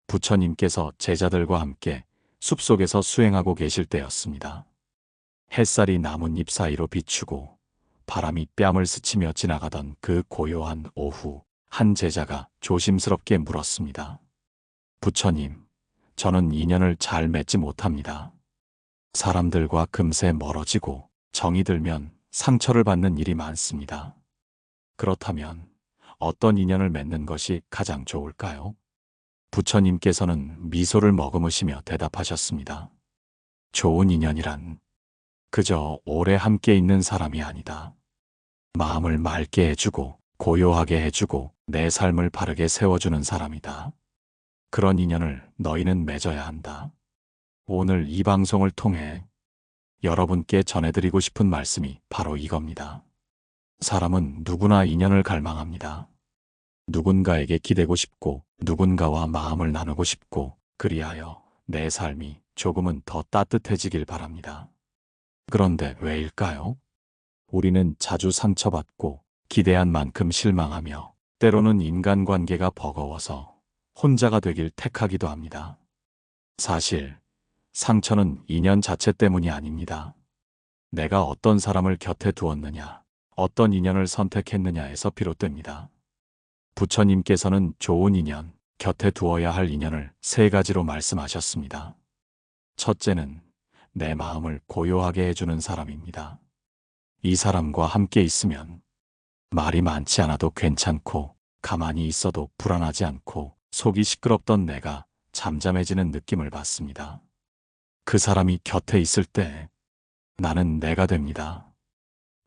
부처님께서 제자들과 함께 숲속에서 수행하고 계실 때였습니다. 햇살이 나뭇잎 사이로 비추고 바람이 뺨을 스치며 지나가던 그 고요한 오후, 한 제자가 조심스럽게 물었습니다. 부처님, 저는 인연을 잘 맺지 못합니다. 사람들과 금세 멀어지고 정이 들면 상처를 받는 일이 많습니다. 그렇다면 어떤 인연을 맺는 것이 가장 좋을까요? 부처님께서는 미소를 머금으시며 대답하셨습니다. 좋은 인연이란 그저 오래 함께 있는 사람이 아니다. 마음을 맑게 해주고 고요하게 해주고 내 삶을 바르게 세워주는 사람이다. 그런 인연을 너희는 맺어야 한다. 오늘 이 방송을 통해 여러분께 전해드리고 싶은 말씀이 바로 이겁니다. 사람은 누구나 인연을 갈망합니다. 누군가에게 기대고 싶고 누군가와 마음을 나누고 싶고 그리하여 내 삶이 조금은 더 따뜻해지길 바랍니다. 그런데 왜일까요? 우리는 자주 상처받고 기대한 만큼 실망하며 때로는 인간관계가 버거워서 혼자가 되길 택하기도 합니다. 사실 상처는 인연 자체 때문이 아닙니다. 내가 어떤 사람을 곁에 두었느냐, 어떤 인연을 선택했느냐에서 비롯됩니다. 부처님께서는 좋은 인연, 곁에 두어야 할 인연을 세 가지로 말씀하셨습니다. 첫째는 내 마음을 고요하게 해주는 사람입니다. 이 사람과 함께 있으면 말이 많지 않아도 괜찮고 가만히 있어도 불안하지 않고 속이 시끄럽던 내가 잠잠해지는 느낌을 받습니다. 그 사람이 곁에 있을 때 나는 내가 됩니다.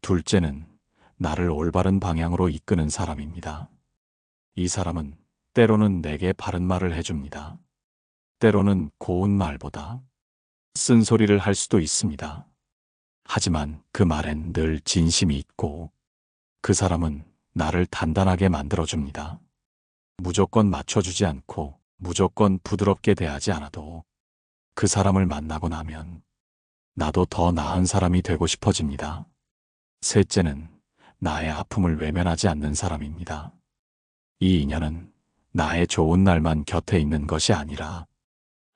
둘째는 나를 올바른 방향으로 이끄는 사람입니다. 이 사람은 때로는 내게 바른 말을 해줍니다. 때로는 고운 말보다 쓴소리를 할 수도 있습니다. 하지만 그 말엔 늘 진심이 있고 그 사람은 나를 단단하게 만들어줍니다. 무조건 맞춰주지 않고 무조건 부드럽게 대하지 않아도 그 사람을 만나고 나면 나도 더 나은 사람이 되고 싶어집니다. 셋째는 나의 아픔을 외면하지 않는 사람입니다. 이 인연은 나의 좋은 날만 곁에 있는 것이 아니라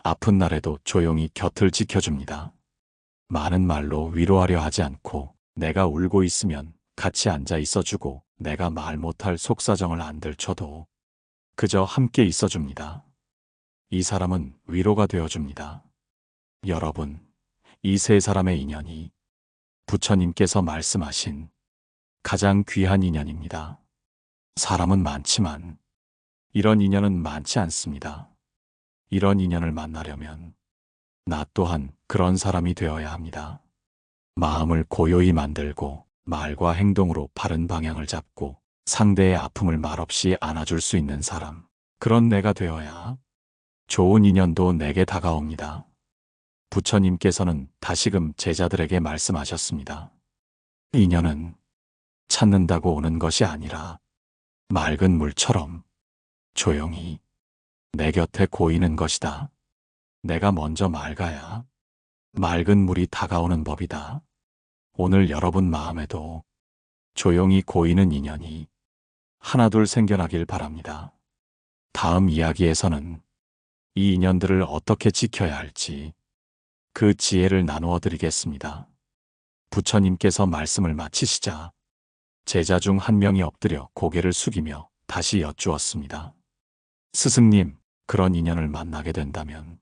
아픈 날에도 조용히 곁을 지켜줍니다. 많은 말로 위로하려 하지 않고 내가 울고 있으면 같이 앉아 있어주고 내가 말 못할 속사정을 안 들춰도 그저 함께 있어줍니다. 이 사람은 위로가 되어줍니다. 여러분, 이 세 사람의 인연이 부처님께서 말씀하신 가장 귀한 인연입니다. 사람은 많지만 이런 인연은 많지 않습니다. 이런 인연을 만나려면 나 또한 그런 사람이 되어야 합니다. 마음을 고요히 만들고 말과 행동으로 바른 방향을 잡고 상대의 아픔을 말없이 안아줄 수 있는 사람. 그런 내가 되어야 좋은 인연도 내게 다가옵니다. 부처님께서는 다시금 제자들에게 말씀하셨습니다. 인연은 찾는다고 오는 것이 아니라 맑은 물처럼 조용히 내 곁에 고이는 것이다. 내가 먼저 맑아야 맑은 물이 다가오는 법이다. 오늘 여러분 마음에도 조용히 고이는 인연이 하나둘 생겨나길 바랍니다. 다음 이야기에서는 이 인연들을 어떻게 지켜야 할지 그 지혜를 나누어 드리겠습니다. 부처님께서 말씀을 마치시자 제자 중 한 명이 엎드려 고개를 숙이며 다시 여쭈었습니다. 스승님, 그런 인연을 만나게 된다면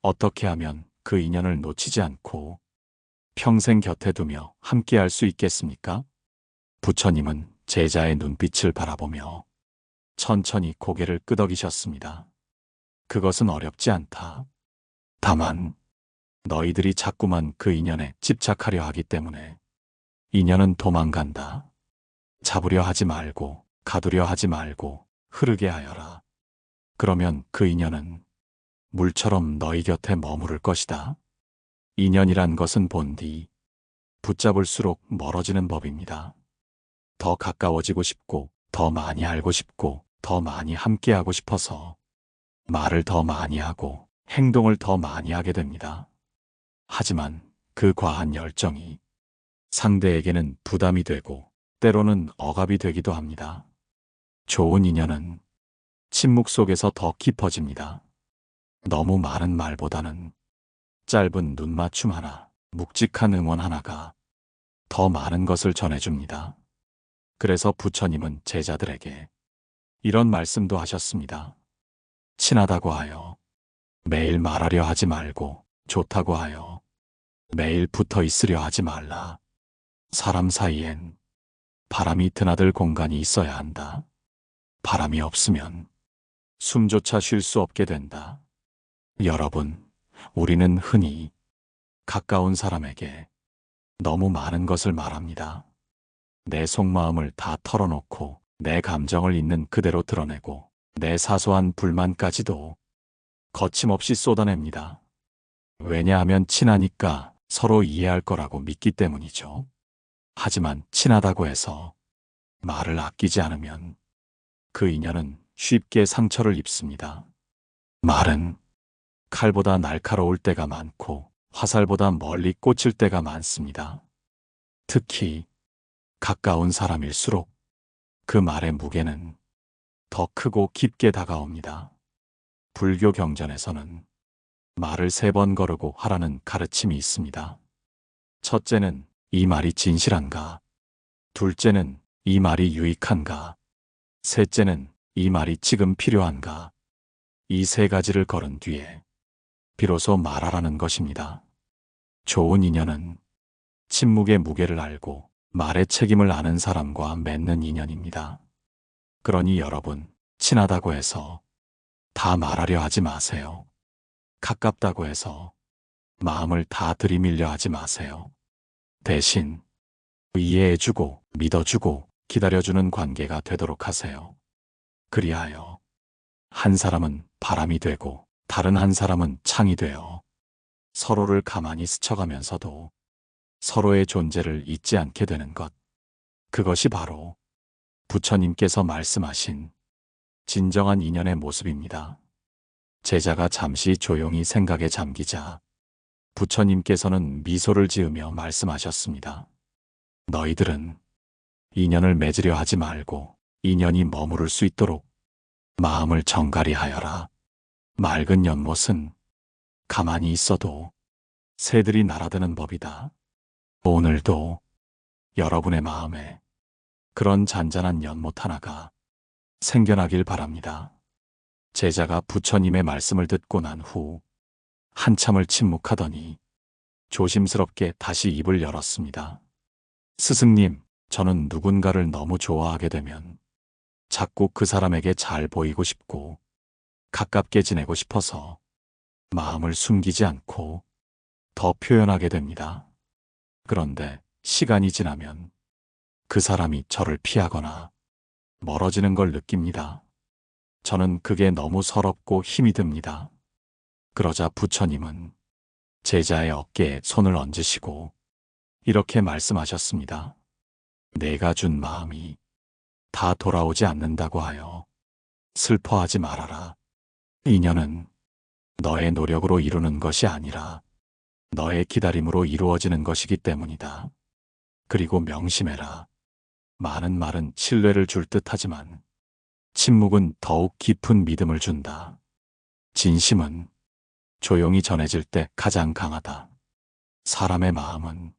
어떻게 하면 그 인연을 놓치지 않고 평생 곁에 두며 함께할 수 있겠습니까? 부처님은 제자의 눈빛을 바라보며 천천히 고개를 끄덕이셨습니다. 그것은 어렵지 않다. 다만 너희들이 자꾸만 그 인연에 집착하려 하기 때문에 인연은 도망간다. 잡으려 하지 말고 가두려 하지 말고 흐르게 하여라. 그러면 그 인연은 물처럼 너희 곁에 머무를 것이다. 인연이란 것은 본디 붙잡을수록 멀어지는 법입니다. 더 가까워지고 싶고 더 많이 알고 싶고 더 많이 함께하고 싶어서 말을 더 많이 하고 행동을 더 많이 하게 됩니다. 하지만 그 과한 열정이 상대에게는 부담이 되고 때로는 억압이 되기도 합니다. 좋은 인연은 침묵 속에서 더 깊어집니다. 너무 많은 말보다는 짧은 눈맞춤 하나, 묵직한 응원 하나가 더 많은 것을 전해줍니다. 그래서 부처님은 제자들에게 이런 말씀도 하셨습니다. 친하다고 하여 매일 말하려 하지 말고 좋다고 하여 매일 붙어 있으려 하지 말라. 사람 사이엔 바람이 드나들 공간이 있어야 한다. 바람이 없으면 숨조차 쉴 수 없게 된다. 여러분, 우리는 흔히 가까운 사람에게 너무 많은 것을 말합니다. 내 속마음을 다 털어놓고 내 감정을 있는 그대로 드러내고 내 사소한 불만까지도 거침없이 쏟아냅니다. 왜냐하면 친하니까 서로 이해할 거라고 믿기 때문이죠. 하지만 친하다고 해서 말을 아끼지 않으면 그 인연은 쉽게 상처를 입습니다. 말은 칼보다 날카로울 때가 많고 화살보다 멀리 꽂힐 때가 많습니다. 특히 가까운 사람일수록 그 말의 무게는 더 크고 깊게 다가옵니다. 불교 경전에서는 말을 3번 거르고 하라는 가르침이 있습니다. 첫째는 이 말이 진실한가? 둘째는 이 말이 유익한가? 셋째는 이 말이 지금 필요한가? 이 3가지를 걸은 뒤에 비로소 말하라는 것입니다. 좋은 인연은 침묵의 무게를 알고 말의 책임을 아는 사람과 맺는 인연입니다. 그러니 여러분, 친하다고 해서 다 말하려 하지 마세요. 가깝다고 해서 마음을 다 들이밀려 하지 마세요. 대신 이해해주고 믿어주고 기다려주는 관계가 되도록 하세요. 그리하여 한 사람은 바람이 되고 다른 한 사람은 창이 되어 서로를 가만히 스쳐가면서도 서로의 존재를 잊지 않게 되는 것. 그것이 바로 부처님께서 말씀하신 진정한 인연의 모습입니다. 제자가 잠시 조용히 생각에 잠기자 부처님께서는 미소를 지으며 말씀하셨습니다. 너희들은 인연을 맺으려 하지 말고 인연이 머무를 수 있도록 마음을 정갈히 하여라. 맑은 연못은 가만히 있어도 새들이 날아드는 법이다. 오늘도 여러분의 마음에 그런 잔잔한 연못 하나가 생겨나길 바랍니다. 제자가 부처님의 말씀을 듣고 난 후 한참을 침묵하더니 조심스럽게 다시 입을 열었습니다. 스승님, 저는 누군가를 너무 좋아하게 되면 자꾸 그 사람에게 잘 보이고 싶고 가깝게 지내고 싶어서 마음을 숨기지 않고 더 표현하게 됩니다. 그런데 시간이 지나면 그 사람이 저를 피하거나 멀어지는 걸 느낍니다. 저는 그게 너무 서럽고 힘이 듭니다. 그러자 부처님은 제자의 어깨에 손을 얹으시고 이렇게 말씀하셨습니다. 내가 준 마음이 다 돌아오지 않는다고 하여 슬퍼하지 말아라. 인연은 너의 노력으로 이루는 것이 아니라 너의 기다림으로 이루어지는 것이기 때문이다. 그리고 명심해라. 많은 말은 신뢰를 줄 듯하지만 침묵은 더욱 깊은 믿음을 준다. 진심은 조용히 전해질 때 가장 강하다. 사람의 마음은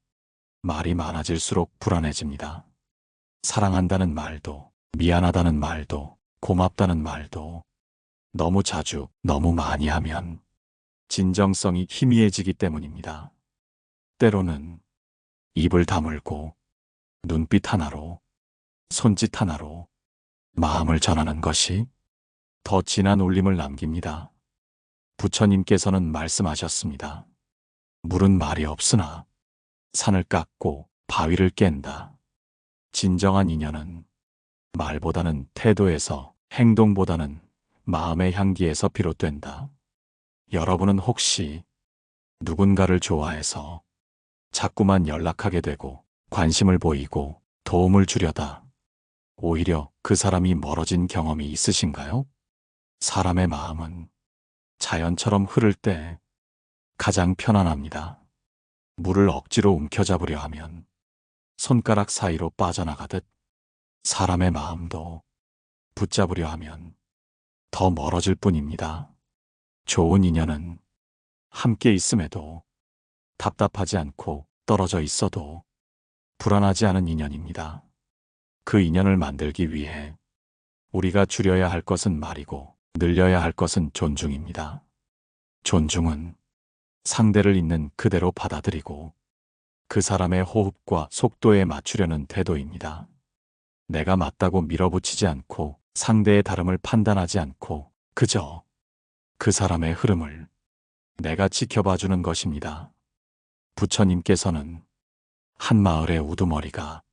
말이 많아질수록 불안해집니다. 사랑한다는 말도, 미안하다는 말도, 고맙다는 말도 너무 자주, 너무 많이 하면 진정성이 희미해지기 때문입니다. 때로는 입을 다물고 눈빛 하나로, 손짓 하나로 마음을 전하는 것이 더 진한 울림을 남깁니다. 부처님께서는 말씀하셨습니다. 물은 말이 없으나 산을 깎고 바위를 깬다. 진정한 인연은 말보다는 태도에서, 행동보다는 마음의 향기에서 비롯된다. 여러분은 혹시 누군가를 좋아해서 자꾸만 연락하게 되고 관심을 보이고 도움을 주려다 오히려 그 사람이 멀어진 경험이 있으신가요? 사람의 마음은 자연처럼 흐를 때 가장 편안합니다. 물을 억지로 움켜잡으려 하면 손가락 사이로 빠져나가듯 사람의 마음도 붙잡으려 하면 더 멀어질 뿐입니다. 좋은 인연은 함께 있음에도 답답하지 않고 떨어져 있어도 불안하지 않은 인연입니다. 그 인연을 만들기 위해 우리가 줄여야 할 것은 말이고 늘려야 할 것은 존중입니다. 존중은 상대를 있는 그대로 받아들이고 그 사람의 호흡과 속도에 맞추려는 태도입니다. 내가 맞다고 밀어붙이지 않고 상대의 다름을 판단하지 않고 그저 그 사람의 흐름을 내가 지켜봐주는 것입니다. 부처님께서는 한 마을의 우두머리가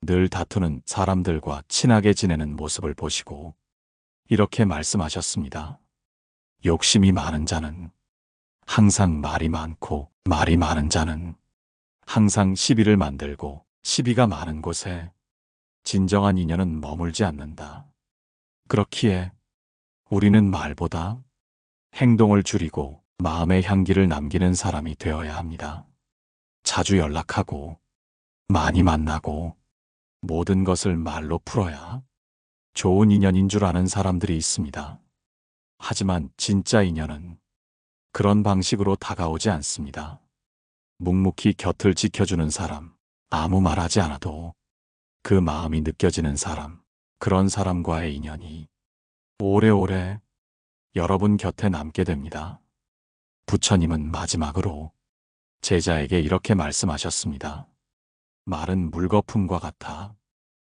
늘 다투는 사람들과 친하게 지내는 모습을 보시고 이렇게 말씀하셨습니다. 욕심이 많은 자는 항상 말이 많고 말이 많은 자는 항상 시비를 만들고 시비가 많은 곳에 진정한 인연은 머물지 않는다. 그렇기에 우리는 말보다 행동을 줄이고 마음의 향기를 남기는 사람이 되어야 합니다. 자주 연락하고 많이 만나고 모든 것을 말로 풀어야 좋은 인연인 줄 아는 사람들이 있습니다. 하지만 진짜 인연은 그런 방식으로 다가오지 않습니다. 묵묵히 곁을 지켜주는 사람, 아무 말하지 않아도 그 마음이 느껴지는 사람, 그런 사람과의 인연이 오래오래 여러분 곁에 남게 됩니다. 부처님은 마지막으로 제자에게 이렇게 말씀하셨습니다. 말은 물거품과 같아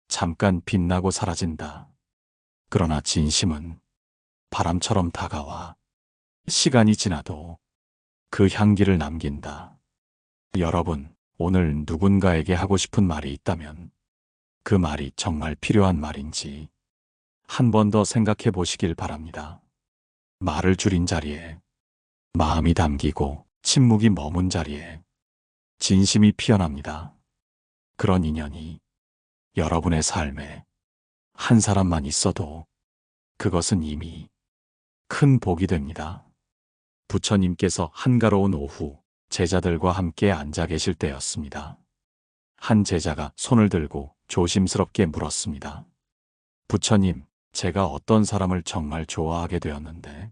잠깐 빛나고 사라진다. 그러나 진심은 바람처럼 다가와 시간이 지나도 그 향기를 남긴다. 여러분, 오늘 누군가에게 하고 싶은 말이 있다면 그 말이 정말 필요한 말인지 한 번 더 생각해 보시길 바랍니다. 말을 줄인 자리에 마음이 담기고 침묵이 머문 자리에 진심이 피어납니다. 그런 인연이 여러분의 삶에 한 사람만 있어도 그것은 이미 큰 복이 됩니다. 부처님께서 한가로운 오후 제자들과 함께 앉아 계실 때였습니다. 한 제자가 손을 들고 조심스럽게 물었습니다. 부처님, 제가 어떤 사람을 정말 좋아하게 되었는데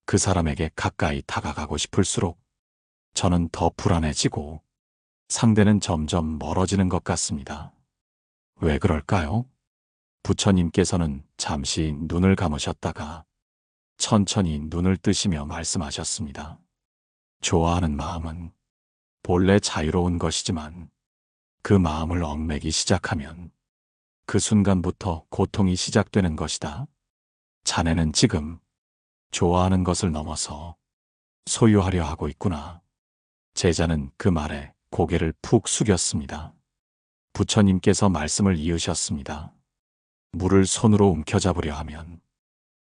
그 사람에게 가까이 다가가고 싶을수록 저는 더 불안해지고 상대는 점점 멀어지는 것 같습니다. 왜 그럴까요? 부처님께서는 잠시 눈을 감으셨다가 천천히 눈을 뜨시며 말씀하셨습니다. 좋아하는 마음은 본래 자유로운 것이지만 그 마음을 얽매기 시작하면 그 순간부터 고통이 시작되는 것이다. 자네는 지금 좋아하는 것을 넘어서 소유하려 하고 있구나. 제자는 그 말에 고개를 푹 숙였습니다. 부처님께서 말씀을 이으셨습니다. 물을 손으로 움켜잡으려 하면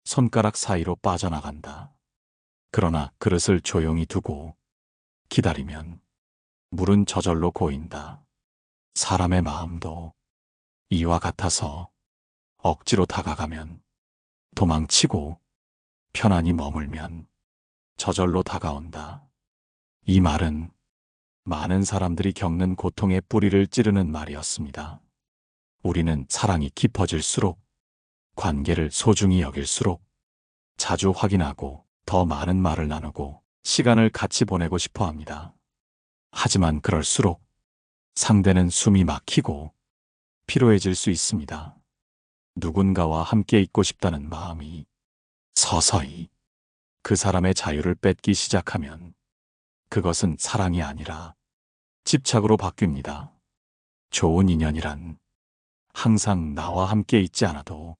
손가락 사이로 빠져나간다. 그러나 그릇을 조용히 두고 기다리면 물은 저절로 고인다. 사람의 마음도 이와 같아서 억지로 다가가면 도망치고 편안히 머물면 저절로 다가온다. 이 말은 많은 사람들이 겪는 고통의 뿌리를 찌르는 말이었습니다. 우리는 사랑이 깊어질수록 관계를 소중히 여길수록 자주 확인하고 더 많은 말을 나누고 시간을 같이 보내고 싶어 합니다. 하지만 그럴수록 상대는 숨이 막히고 피로해질 수 있습니다. 누군가와 함께 있고 싶다는 마음이 서서히 그 사람의 자유를 뺏기 시작하면 그것은 사랑이 아니라 집착으로 바뀝니다. 좋은 인연이란 항상 나와 함께 있지 않아도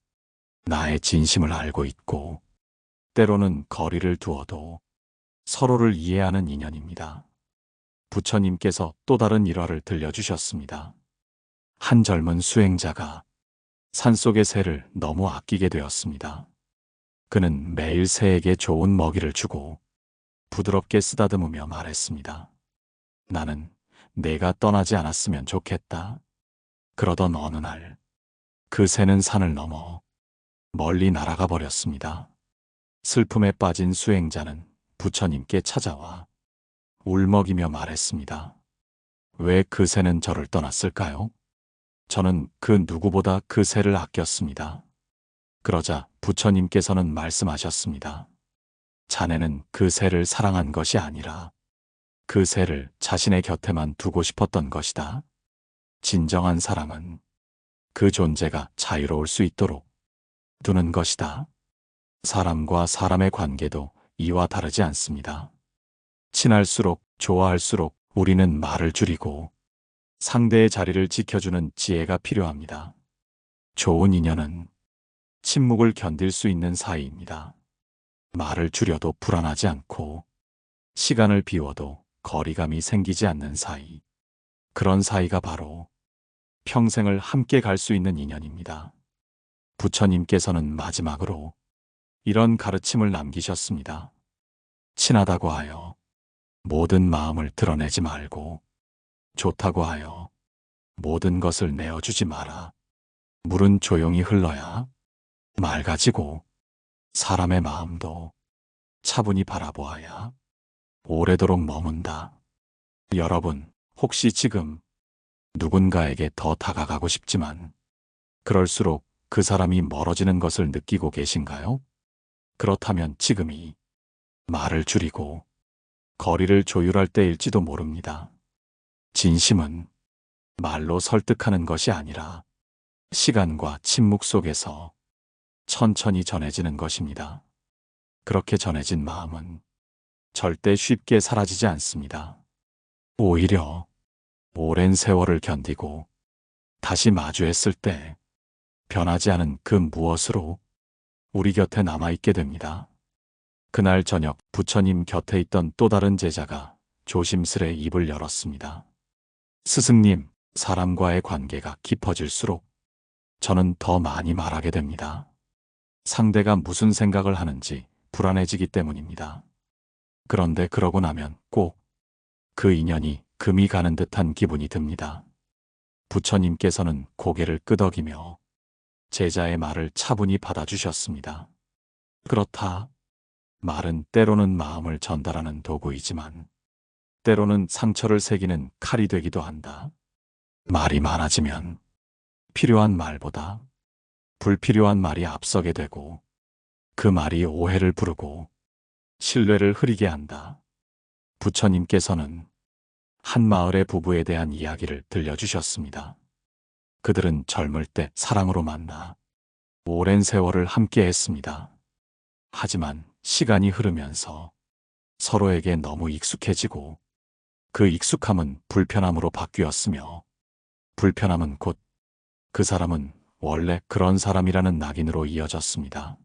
나의 진심을 알고 있고 때로는 거리를 두어도 서로를 이해하는 인연입니다. 부처님께서 또 다른 일화를 들려주셨습니다. 한 젊은 수행자가 산속의 새를 너무 아끼게 되었습니다. 그는 매일 새에게 좋은 먹이를 주고 부드럽게 쓰다듬으며 말했습니다. 나는 내가 떠나지 않았으면 좋겠다. 그러던 어느 날 그 새는 산을 넘어 멀리 날아가 버렸습니다. 슬픔에 빠진 수행자는 부처님께 찾아와 울먹이며 말했습니다. 왜 그 새는 저를 떠났을까요? 저는 그 누구보다 그 새를 아꼈습니다. 그러자 부처님께서는 말씀하셨습니다. 자네는 그 새를 사랑한 것이 아니라 그 새를 자신의 곁에만 두고 싶었던 것이다. 진정한 사랑은 그 존재가 자유로울 수 있도록 두는 것이다. 사람과 사람의 관계도 이와 다르지 않습니다. 친할수록, 좋아할수록 우리는 말을 줄이고 상대의 자리를 지켜주는 지혜가 필요합니다. 좋은 인연은 침묵을 견딜 수 있는 사이입니다. 말을 줄여도 불안하지 않고 시간을 비워도 거리감이 생기지 않는 사이. 그런 사이가 바로 평생을 함께 갈 수 있는 인연입니다. 부처님께서는 마지막으로 이런 가르침을 남기셨습니다. 친하다고 하여 모든 마음을 드러내지 말고 좋다고 하여 모든 것을 내어주지 마라. 물은 조용히 흘러야 맑아지고 사람의 마음도 차분히 바라보아야 오래도록 머문다. 여러분, 혹시 지금 누군가에게 더 다가가고 싶지만 그럴수록 그 사람이 멀어지는 것을 느끼고 계신가요? 그렇다면 지금이 말을 줄이고 거리를 조율할 때일지도 모릅니다. 진심은 말로 설득하는 것이 아니라 시간과 침묵 속에서 천천히 전해지는 것입니다. 그렇게 전해진 마음은 절대 쉽게 사라지지 않습니다. 오히려 오랜 세월을 견디고 다시 마주했을 때 변하지 않은 그 무엇으로 우리 곁에 남아있게 됩니다. 그날 저녁 부처님 곁에 있던 또 다른 제자가 조심스레 입을 열었습니다. 스승님, 사람과의 관계가 깊어질수록 저는 더 많이 말하게 됩니다. 상대가 무슨 생각을 하는지 불안해지기 때문입니다. 그런데 그러고 나면 꼭 그 인연이 금이 가는 듯한 기분이 듭니다. 부처님께서는 고개를 끄덕이며 제자의 말을 차분히 받아주셨습니다. 그렇다. 말은 때로는 마음을 전달하는 도구이지만 때로는 상처를 새기는 칼이 되기도 한다. 말이 많아지면 필요한 말보다 불필요한 말이 앞서게 되고 그 말이 오해를 부르고 신뢰를 흐리게 한다. 부처님께서는 한 마을의 부부에 대한 이야기를 들려주셨습니다. 그들은 젊을 때 사랑으로 만나 오랜 세월을 함께 했습니다. 하지만 시간이 흐르면서 서로에게 너무 익숙해지고 그 익숙함은 불편함으로 바뀌었으며 불편함은 곧 그 사람은 원래 그런 사람이라는 낙인으로 이어졌습니다.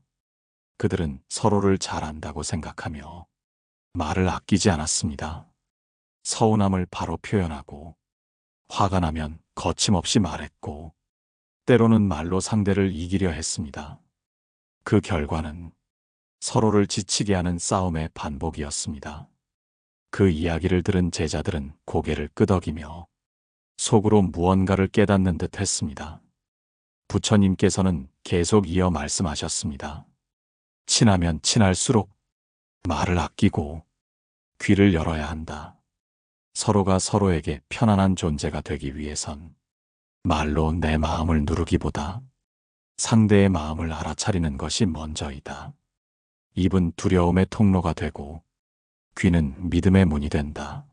그들은 서로를 잘 안다고 생각하며 말을 아끼지 않았습니다. 서운함을 바로 표현하고 화가 나면 거침없이 말했고 때로는 말로 상대를 이기려 했습니다. 그 결과는 서로를 지치게 하는 싸움의 반복이었습니다. 그 이야기를 들은 제자들은 고개를 끄덕이며 속으로 무언가를 깨닫는 듯 했습니다. 부처님께서는 계속 이어 말씀하셨습니다. 친하면 친할수록 말을 아끼고 귀를 열어야 한다. 서로가 서로에게 편안한 존재가 되기 위해선 말로 내 마음을 누르기보다 상대의 마음을 알아차리는 것이 먼저이다. 입은 두려움의 통로가 되고 귀는 믿음의 문이 된다.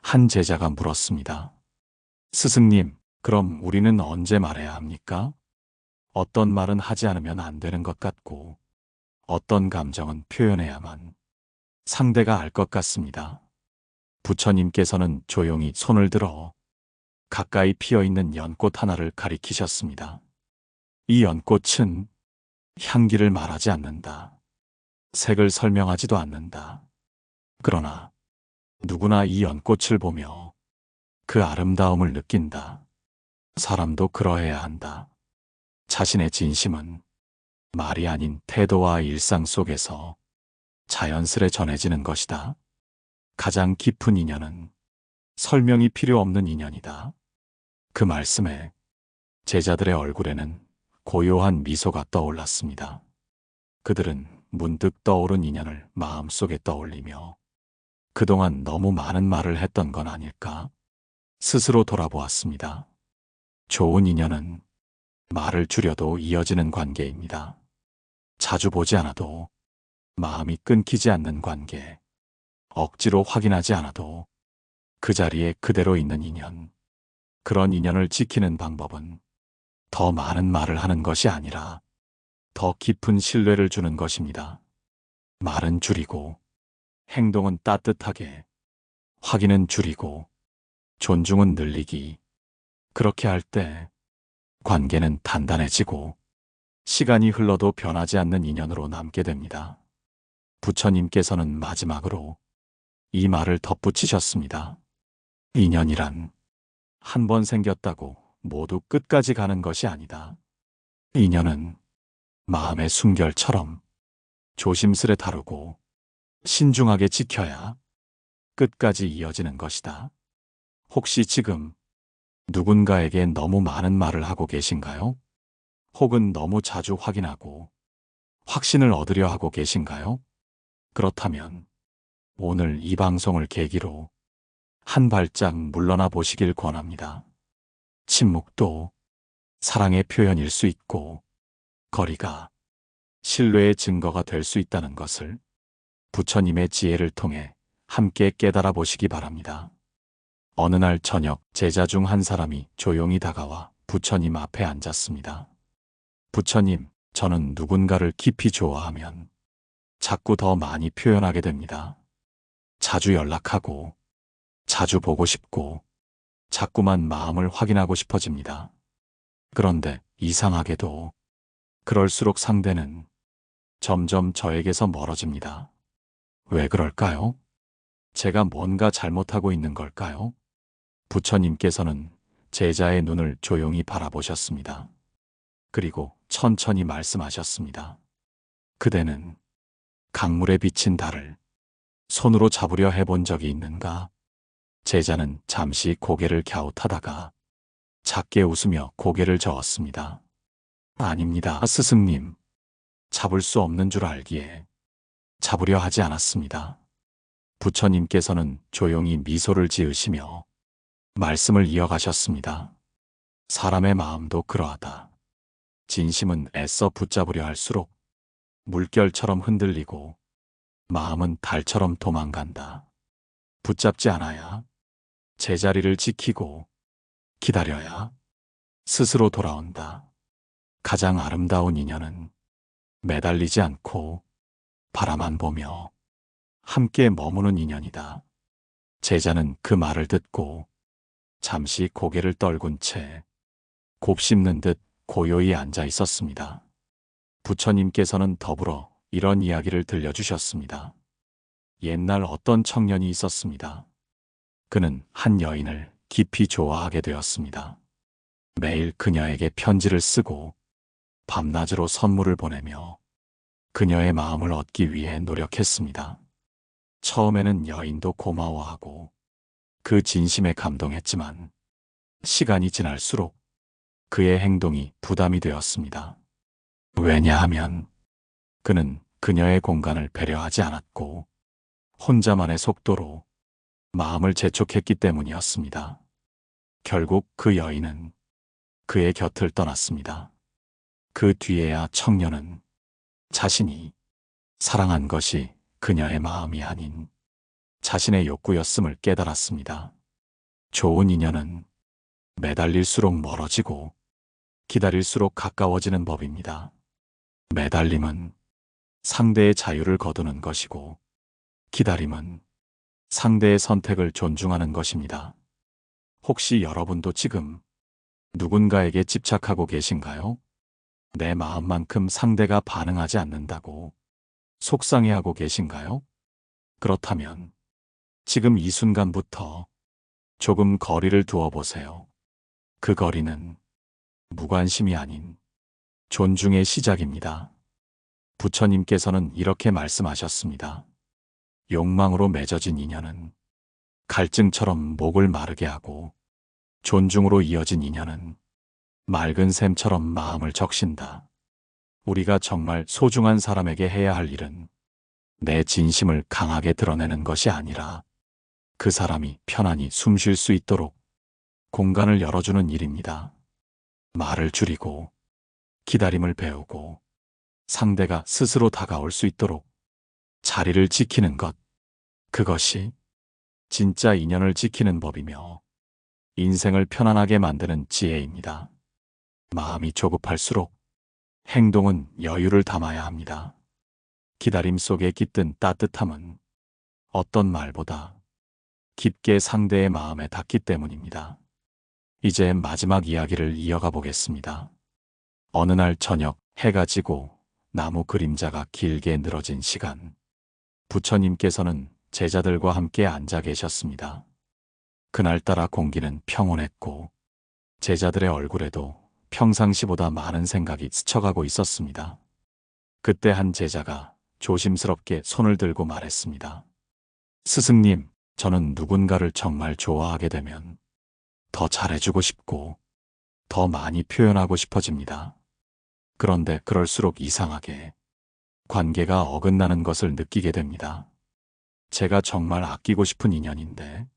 한 제자가 물었습니다. 스승님, 그럼 우리는 언제 말해야 합니까? 어떤 말은 하지 않으면 안 되는 것 같고 어떤 감정은 표현해야만 상대가 알 것 같습니다. 부처님께서는 조용히 손을 들어 가까이 피어있는 연꽃 하나를 가리키셨습니다. 이 연꽃은 향기를 말하지 않는다. 색을 설명하지도 않는다. 그러나 누구나 이 연꽃을 보며 그 아름다움을 느낀다. 사람도 그러해야 한다. 자신의 진심은 말이 아닌 태도와 일상 속에서 자연스레 전해지는 것이다. 가장 깊은 인연은 설명이 필요 없는 인연이다. 그 말씀에 제자들의 얼굴에는 고요한 미소가 떠올랐습니다. 그들은 문득 떠오른 인연을 마음속에 떠올리며 그동안 너무 많은 말을 했던 건 아닐까? 스스로 돌아보았습니다. 좋은 인연은 말을 줄여도 이어지는 관계입니다. 자주 보지 않아도 마음이 끊기지 않는 관계, 억지로 확인하지 않아도 그 자리에 그대로 있는 인연, 그런 인연을 지키는 방법은 더 많은 말을 하는 것이 아니라 더 깊은 신뢰를 주는 것입니다. 말은 줄이고, 행동은 따뜻하게, 확인은 줄이고, 존중은 늘리기. 그렇게 할 때 관계는 단단해지고 시간이 흘러도 변하지 않는 인연으로 남게 됩니다. 부처님께서는 마지막으로 이 말을 덧붙이셨습니다. 인연이란 한 번 생겼다고 모두 끝까지 가는 것이 아니다. 인연은 마음의 숨결처럼 조심스레 다루고 신중하게 지켜야 끝까지 이어지는 것이다. 혹시 지금 누군가에게 너무 많은 말을 하고 계신가요? 혹은 너무 자주 확인하고 확신을 얻으려 하고 계신가요? 그렇다면 오늘 이 방송을 계기로 한 발짝 물러나 보시길 권합니다. 침묵도 사랑의 표현일 수 있고 거리가 신뢰의 증거가 될 수 있다는 것을 부처님의 지혜를 통해 함께 깨달아 보시기 바랍니다. 어느 날 저녁 제자 중 한 사람이 조용히 다가와 부처님 앞에 앉았습니다. 부처님, 저는 누군가를 깊이 좋아하면 자꾸 더 많이 표현하게 됩니다. 자주 연락하고, 자주 보고 싶고, 자꾸만 마음을 확인하고 싶어집니다. 그런데 이상하게도 그럴수록 상대는 점점 저에게서 멀어집니다. 왜 그럴까요? 제가 뭔가 잘못하고 있는 걸까요? 부처님께서는 제자의 눈을 조용히 바라보셨습니다. 그리고 천천히 말씀하셨습니다. 그대는 강물에 비친 달을 손으로 잡으려 해본 적이 있는가? 제자는 잠시 고개를 갸웃하다가 작게 웃으며 고개를 저었습니다. 아닙니다, 스승님. 잡을 수 없는 줄 알기에 잡으려 하지 않았습니다. 부처님께서는 조용히 미소를 지으시며 말씀을 이어가셨습니다. 사람의 마음도 그러하다. 진심은 애써 붙잡으려 할수록 물결처럼 흔들리고 마음은 달처럼 도망간다. 붙잡지 않아야 제자리를 지키고 기다려야 스스로 돌아온다. 가장 아름다운 인연은 매달리지 않고 바라만 보며 함께 머무는 인연이다. 제자는 그 말을 듣고 잠시 고개를 떨군 채 곱씹는 듯 고요히 앉아 있었습니다. 부처님께서는 더불어 이런 이야기를 들려주셨습니다. 옛날 어떤 청년이 있었습니다. 그는 한 여인을 깊이 좋아하게 되었습니다. 매일 그녀에게 편지를 쓰고 밤낮으로 선물을 보내며 그녀의 마음을 얻기 위해 노력했습니다. 처음에는 여인도 고마워하고 그 진심에 감동했지만 시간이 지날수록 그의 행동이 부담이 되었습니다. 왜냐하면 그는 그녀의 공간을 배려하지 않았고 혼자만의 속도로 마음을 재촉했기 때문이었습니다. 결국 그 여인은 그의 곁을 떠났습니다. 그 뒤에야 청년은 자신이 사랑한 것이 그녀의 마음이 아닌 자신의 욕구였음을 깨달았습니다. 좋은 인연은 매달릴수록 멀어지고 기다릴수록 가까워지는 법입니다. 매달림은 상대의 자유를 거두는 것이고 기다림은 상대의 선택을 존중하는 것입니다. 혹시 여러분도 지금 누군가에게 집착하고 계신가요? 내 마음만큼 상대가 반응하지 않는다고 속상해하고 계신가요? 그렇다면 지금 이 순간부터 조금 거리를 두어 보세요. 그 거리는 무관심이 아닌 존중의 시작입니다. 부처님께서는 이렇게 말씀하셨습니다. 욕망으로 맺어진 인연은 갈증처럼 목을 마르게 하고 존중으로 이어진 인연은 맑은 샘처럼 마음을 적신다. 우리가 정말 소중한 사람에게 해야 할 일은 내 진심을 강하게 드러내는 것이 아니라 그 사람이 편안히 숨 쉴 수 있도록 공간을 열어주는 일입니다. 말을 줄이고 기다림을 배우고 상대가 스스로 다가올 수 있도록 자리를 지키는 것. 그것이 진짜 인연을 지키는 법이며 인생을 편안하게 만드는 지혜입니다. 마음이 조급할수록 행동은 여유를 담아야 합니다. 기다림 속에 깃든 따뜻함은 어떤 말보다 깊게 상대의 마음에 닿기 때문입니다. 이제 마지막 이야기를 이어가 보겠습니다. 어느 날 저녁 해가 지고 나무 그림자가 길게 늘어진 시간, 부처님께서는 제자들과 함께 앉아 계셨습니다. 그날따라 공기는 평온했고 제자들의 얼굴에도 평상시보다 많은 생각이 스쳐가고 있었습니다. 그때 한 제자가 조심스럽게 손을 들고 말했습니다. 스승님, 저는 누군가를 정말 좋아하게 되면 더 잘해주고 싶고 더 많이 표현하고 싶어집니다. 그런데 그럴수록 이상하게 관계가 어긋나는 것을 느끼게 됩니다. 제가 정말 아끼고 싶은 인연인데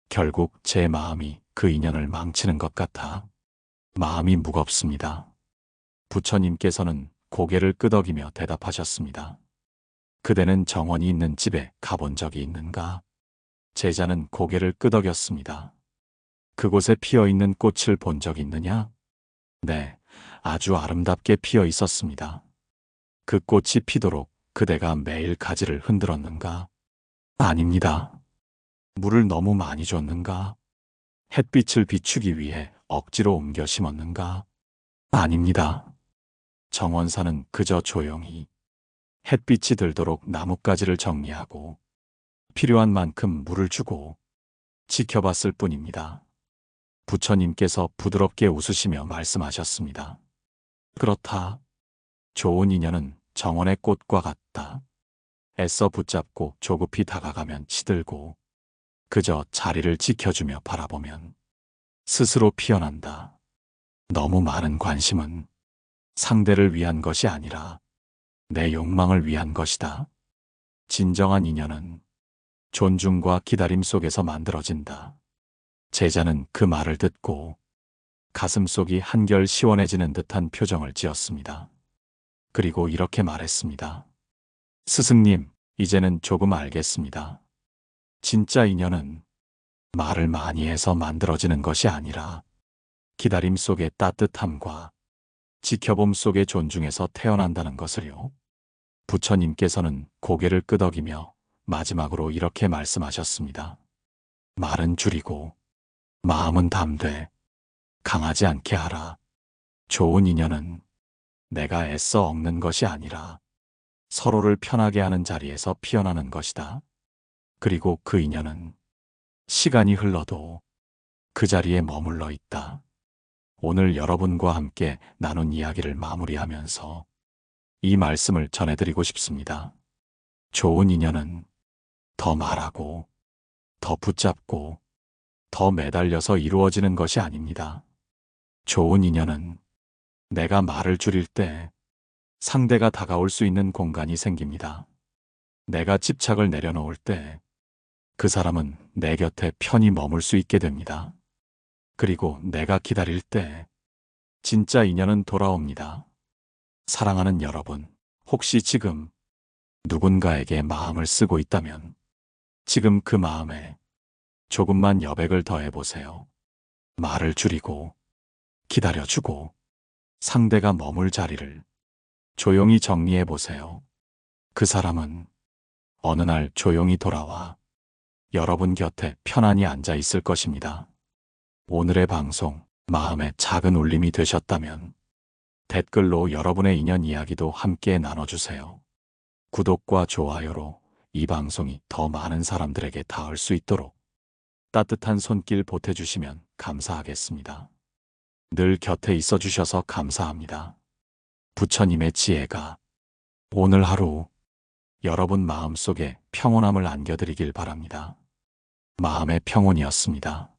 결국 제 마음이 그 인연을 망치는 것 같아 마음이 무겁습니다. 부처님께서는 고개를 끄덕이며 대답하셨습니다. 그대는 정원이 있는 집에 가본 적이 있는가? 제자는 고개를 끄덕였습니다. 그곳에 피어있는 꽃을 본 적 있느냐? 네, 아주 아름답게 피어 있었습니다. 그 꽃이 피도록 그대가 매일 가지를 흔들었는가? 아닙니다. 물을 너무 많이 줬는가? 햇빛을 비추기 위해 억지로 옮겨 심었는가? 아닙니다. 정원사는 그저 조용히 햇빛이 들도록 나뭇가지를 정리하고 필요한 만큼 물을 주고 지켜봤을 뿐입니다. 부처님께서 부드럽게 웃으시며 말씀하셨습니다. 그렇다. 좋은 인연은 정원의 꽃과 같다. 애써 붙잡고 조급히 다가가면 시들고 그저 자리를 지켜주며 바라보면 스스로 피어난다. 너무 많은 관심은 상대를 위한 것이 아니라 내 욕망을 위한 것이다. 진정한 인연은 존중과 기다림 속에서 만들어진다. 제자는 그 말을 듣고 가슴속이 한결 시원해지는 듯한 표정을 지었습니다. 그리고 이렇게 말했습니다. 스승님, 이제는 조금 알겠습니다. 진짜 인연은 말을 많이 해서 만들어지는 것이 아니라 기다림 속의 따뜻함과 지켜봄 속의 존중에서 태어난다는 것을요. 부처님께서는 고개를 끄덕이며 마지막으로 이렇게 말씀하셨습니다. 말은 줄이고 마음은 담되 강하지 않게 하라. 좋은 인연은 내가 애써 얻는 것이 아니라 서로를 편하게 하는 자리에서 피어나는 것이다. 그리고 그 인연은 시간이 흘러도 그 자리에 머물러 있다. 오늘 여러분과 함께 나눈 이야기를 마무리하면서 이 말씀을 전해드리고 싶습니다. 좋은 인연은 더 말하고, 더 붙잡고, 더 매달려서 이루어지는 것이 아닙니다. 좋은 인연은 내가 말을 줄일 때 상대가 다가올 수 있는 공간이 생깁니다. 내가 집착을 내려놓을 때 그 사람은 내 곁에 편히 머물 수 있게 됩니다. 그리고 내가 기다릴 때 진짜 인연은 돌아옵니다. 사랑하는 여러분, 혹시 지금 누군가에게 마음을 쓰고 있다면 지금 그 마음에 조금만 여백을 더해보세요. 말을 줄이고 기다려주고 상대가 머물 자리를 조용히 정리해보세요. 그 사람은 어느 날 조용히 돌아와 여러분 곁에 편안히 앉아 있을 것입니다. 오늘의 방송, 마음의 작은 울림이 되셨다면 댓글로 여러분의 인연 이야기도 함께 나눠주세요. 구독과 좋아요로 이 방송이 더 많은 사람들에게 닿을 수 있도록 따뜻한 손길 보태주시면 감사하겠습니다. 늘 곁에 있어 주셔서 감사합니다. 부처님의 지혜가 오늘 하루 여러분 마음속에 평온함을 안겨드리길 바랍니다. 마음의 평온이었습니다.